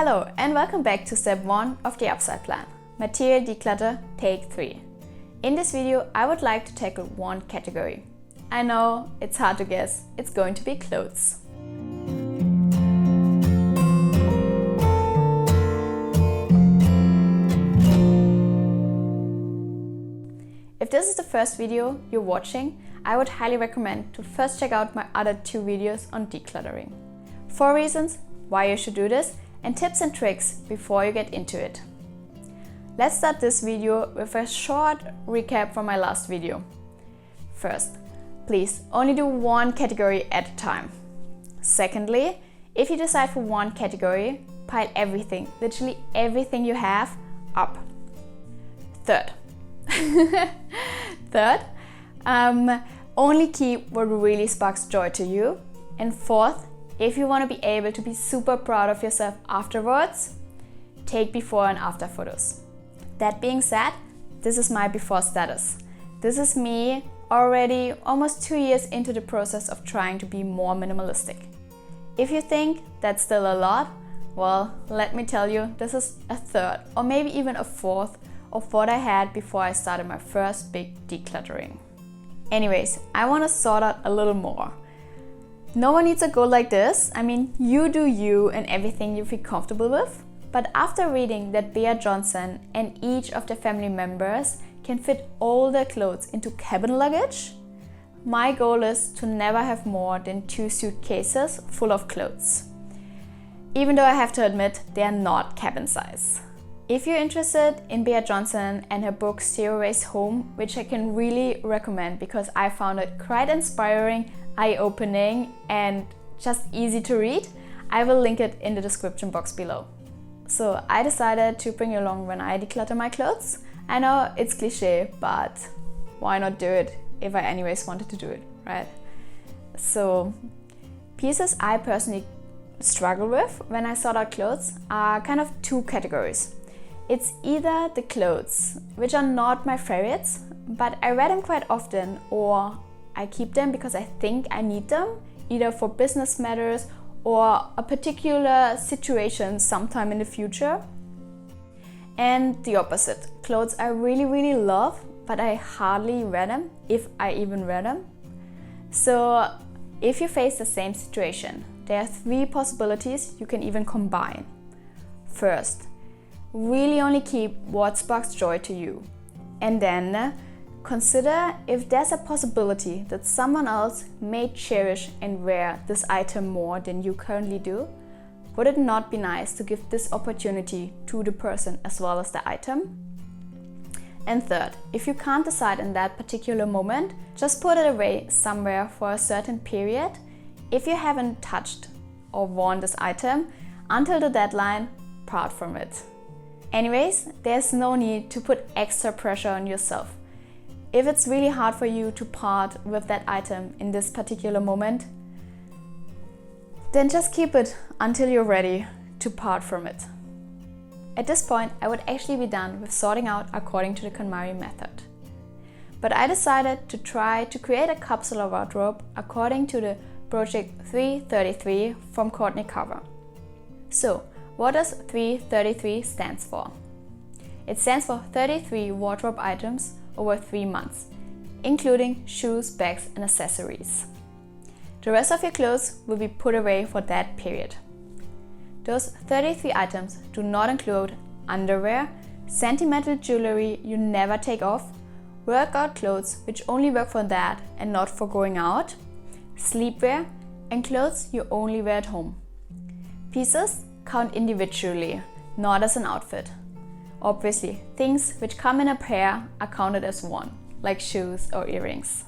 Hello and welcome back to step 1 of the Upside Plan, Material Declutter Take 3. In this video, I would like to tackle one category. I know, it's hard to guess, it's going to be clothes. If this is the first video you're watching, I would highly recommend to first check out my other 2 videos on decluttering. 4 reasons why you should do this and tips and tricks before you get into it. Let's start this video with a short recap from my last video. First, please only do one category at a time. Secondly, if you decide for one category, pile everything, literally everything you have, up. Third, only keep what really sparks joy to you. And fourth, if you want to be able to be super proud of yourself afterwards, take before and after photos. That being said, this is my before status. This is me already almost 2 years into the process of trying to be more minimalistic. If you think that's still a lot, well, let me tell you, this is a third or maybe even a fourth of what I had before I started my first big decluttering. Anyways, I want to sort out a little more. No one needs a goal like this. I mean, you do you and everything you feel comfortable with. But after reading that Bea Johnson and each of their family members can fit all their clothes into cabin luggage, my goal is to never have more than 2 suitcases full of clothes. Even though I have to admit, they are not cabin size. If you're interested in Bea Johnson and her book Zero Waste Home, which I can really recommend because I found it quite inspiring, eye-opening and just easy to read, I will link it in the description box below. So I decided to bring you along when I declutter my clothes. I know it's cliche, but why not do it if I anyways wanted to do it, right? So pieces I personally struggle with when I sort out clothes are kind of 2 categories. It's either the clothes, which are not my favorites, but I wear them quite often, or I keep them because I think I need them, either for business matters or a particular situation sometime in the future. And the opposite, clothes I really love, but I hardly wear them, if I even wear them. So if you face the same situation, there are 3 possibilities you can even combine. First, really only keep what sparks joy to you. And then consider if there's a possibility that someone else may cherish and wear this item more than you currently do. Would it not be nice to give this opportunity to the person as well as the item? And third, if you can't decide in that particular moment, just put it away somewhere for a certain period if you haven't touched or worn this item until the deadline, part from it. Anyways, there's no need to put extra pressure on yourself. If it's really hard for you to part with that item in this particular moment, then just keep it until you're ready to part from it. At this point, I would actually be done with sorting out according to the KonMari method. But I decided to try to create a capsule wardrobe according to the Project 333 from Courtney Cover. So, what does 333 stands for? It stands for 33 wardrobe items over 3 months, including shoes, bags and accessories. The rest of your clothes will be put away for that period. Those 33 items do not include underwear, sentimental jewelry you never take off, workout clothes which only work for that and not for going out, sleepwear and clothes you only wear at home. Pieces count individually, not as an outfit. Obviously, things which come in a pair are counted as one, like shoes or earrings.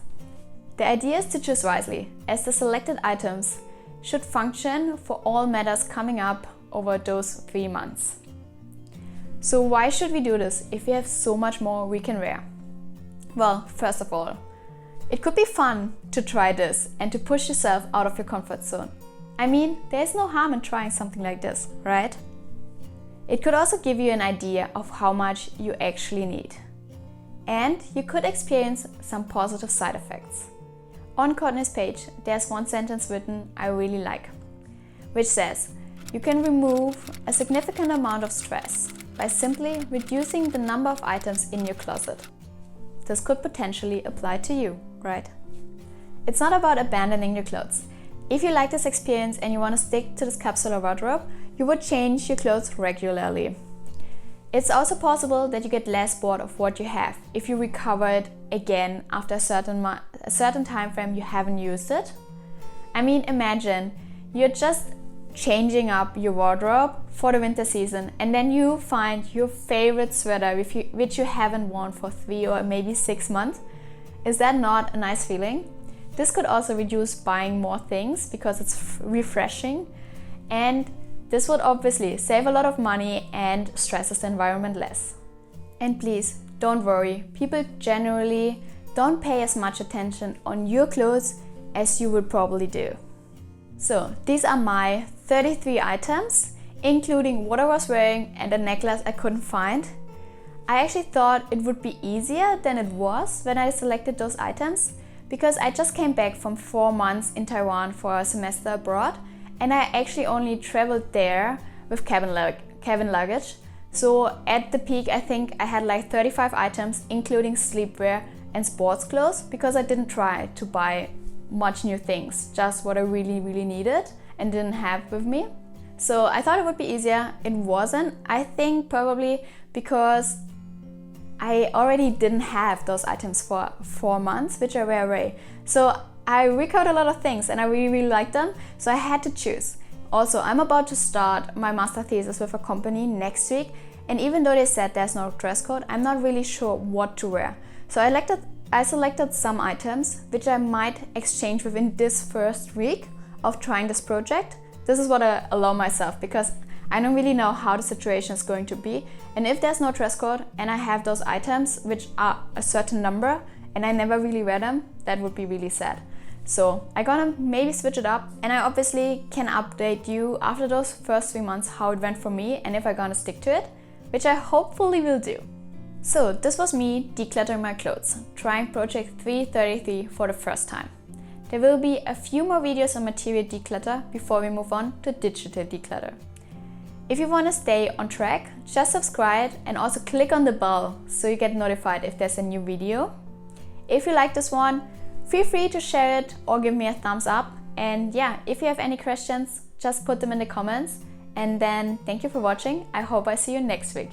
The idea is to choose wisely, as the selected items should function for all matters coming up over those 3 months. So why should we do this if we have so much more we can wear? Well, first of all, it could be fun to try this and to push yourself out of your comfort zone. I mean, there's no harm in trying something like this, right? It could also give you an idea of how much you actually need. And you could experience some positive side effects. On Courtney's page, there's one sentence written I really like, which says, you can remove a significant amount of stress by simply reducing the number of items in your closet. This could potentially apply to you, right? It's not about abandoning your clothes. If you like this experience and you want to stick to this capsule wardrobe, you would change your clothes regularly. It's also possible that you get less bored of what you have if you recover it again after a certain time frame you haven't used it. I mean, imagine you're just changing up your wardrobe for the winter season and then you find your favorite sweater which you haven't worn for 3 or maybe 6 months. Is that not a nice feeling? This could also reduce buying more things because it's refreshing, and this would obviously save a lot of money and stresses the environment less. And please, don't worry, people generally don't pay as much attention on your clothes as you would probably do. So these are my 33 items, including what I was wearing and a necklace I couldn't find. I actually thought it would be easier than it was when I selected those items, because I just came back from 4 months in Taiwan for a semester abroad, and I actually only traveled there with cabin luggage. So at the peak, I think I had like 35 items, including sleepwear and sports clothes, because I didn't try to buy much new things, just what I really needed and didn't have with me. So I thought it would be easier. It wasn't. I think probably because I already didn't have those items for 4 months, which I wear away. So I recorded a lot of things and I really liked them, so I had to choose. Also, I'm about to start my master thesis with a company next week, and even though they said there's no dress code, I'm not really sure what to wear. So I selected some items which I might exchange within this first week of trying this project. This is what I allow myself, because I don't really know how the situation is going to be, and if there's no dress code and I have those items which are a certain number and I never really wear them, that would be really sad. So I'm gonna maybe switch it up, and I obviously can update you after those first 3 months how it went for me and if I'm gonna stick to it, which I hopefully will do. So this was me decluttering my clothes, trying project 333 for the first time. There will be a few more videos on material declutter before we move on to digital declutter. If you want to stay on track, just subscribe and also click on the bell so you get notified if there's a new video. If you like this one, feel free to share it or give me a thumbs up. And yeah, if you have any questions, just put them in the comments. And then thank you for watching. I hope I see you next week.